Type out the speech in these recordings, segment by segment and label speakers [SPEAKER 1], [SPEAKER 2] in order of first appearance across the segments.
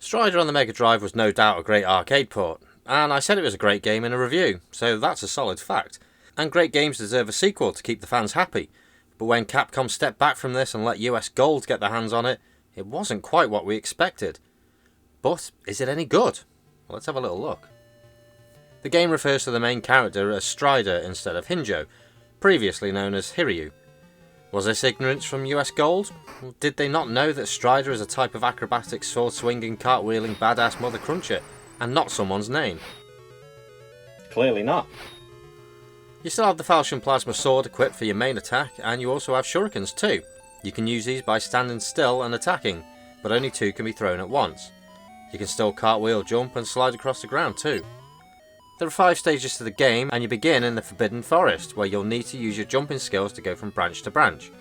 [SPEAKER 1] Strider on the Mega Drive was no doubt a great arcade port, and I said it was a great game in a review, so that's a solid fact. And great games deserve a sequel to keep the fans happy, but when Capcom stepped back from this and let US Gold get their hands on it, it wasn't quite what we expected. But is it any good? Well, let's have a little look. The game refers to the main character as Strider instead of Hinjo, previously known as Hiryu. Was this ignorance from US Gold? Did they not know that Strider is a type of acrobatic, sword-swinging, cartwheeling, badass mother cruncher, and not someone's name?
[SPEAKER 2] Clearly not.
[SPEAKER 1] You still have the Falchion Plasma Sword equipped for your main attack, and you also have shurikens too. You can use these by standing still and attacking, but only 2 can be thrown at once. You can still cartwheel, jump, and slide across the ground too. There are 5 stages to the game, and you begin in the Forbidden Forest, where you'll need to use your jumping skills to go from branch to branch.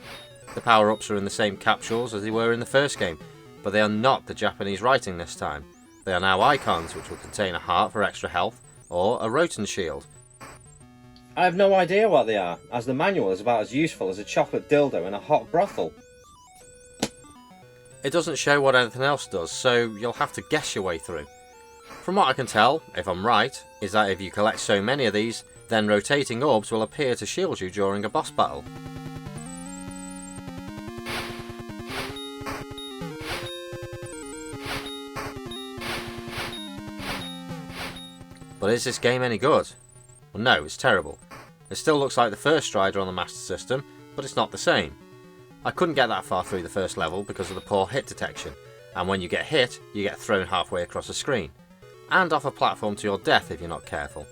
[SPEAKER 1] The power-ups are in the same capsules as they were in the first game, but they are not the Japanese writing this time. They are now icons, which will contain a heart for extra health, or a Roten shield.
[SPEAKER 2] I have no idea what they are, as the manual is about as useful as a chocolate dildo in a hot brothel.
[SPEAKER 1] It doesn't show what anything else does, so you'll have to guess your way through. From what I can tell, if I'm right, is that if you collect so many of these, then rotating orbs will appear to shield you during a boss battle. But is this game any good? Well, no, it's terrible. It still looks like the first Strider on the Master System, but it's not the same. I couldn't get that far through the first level because of the poor hit detection, and when you get hit, you get thrown halfway across the screen, and off a platform to your death if you're not careful.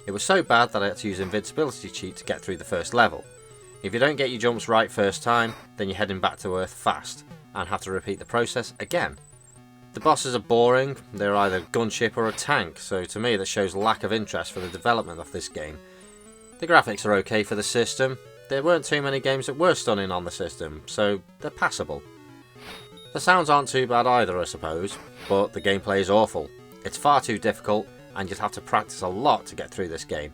[SPEAKER 1] It was so bad that I had to use invincibility cheat to get through the first level. If you don't get your jumps right first time, then you're heading back to Earth fast, and have to repeat the process again. The bosses are boring, they're either a gunship or a tank, so to me that shows lack of interest for the development of this game. The graphics are okay for the system, there weren't too many games that were stunning on the system, so they're passable. The sounds aren't too bad either, I suppose, but the gameplay is awful. It's far too difficult, and you'd have to practice a lot to get through this game,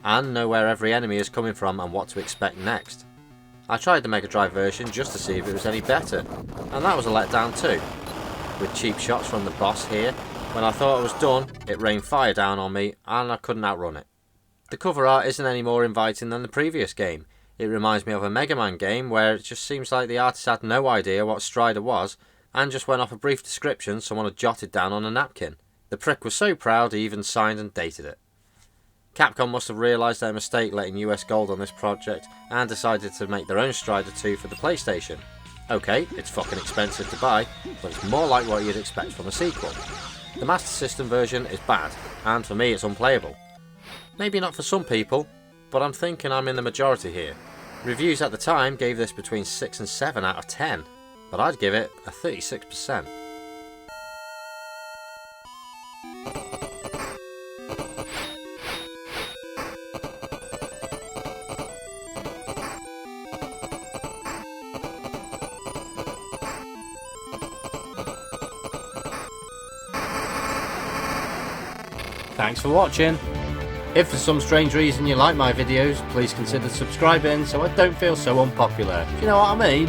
[SPEAKER 1] and know where every enemy is coming from and what to expect next. I tried the Mega Drive version just to see if it was any better, and that was a letdown too. With cheap shots from the boss here, when I thought I was done, it rained fire down on me and I couldn't outrun it. The cover art isn't any more inviting than the previous game. It reminds me of a Mega Man game where it just seems like the artist had no idea what Strider was and just went off a brief description someone had jotted down on a napkin. The prick was so proud he even signed and dated it. Capcom must have realised their mistake letting US Gold on this project and decided to make their own Strider 2 for the PlayStation. Okay, it's fucking expensive to buy, but it's more like what you'd expect from a sequel. The Master System version is bad, and for me it's unplayable. Maybe not for some people, but I'm thinking I'm in the majority here. Reviews at the time gave this between 6 and 7 out of 10, but I'd give it a 36%.
[SPEAKER 3] Thanks for watching. If for some strange reason you like my videos, please consider subscribing so I don't feel so unpopular. Do you know what I mean?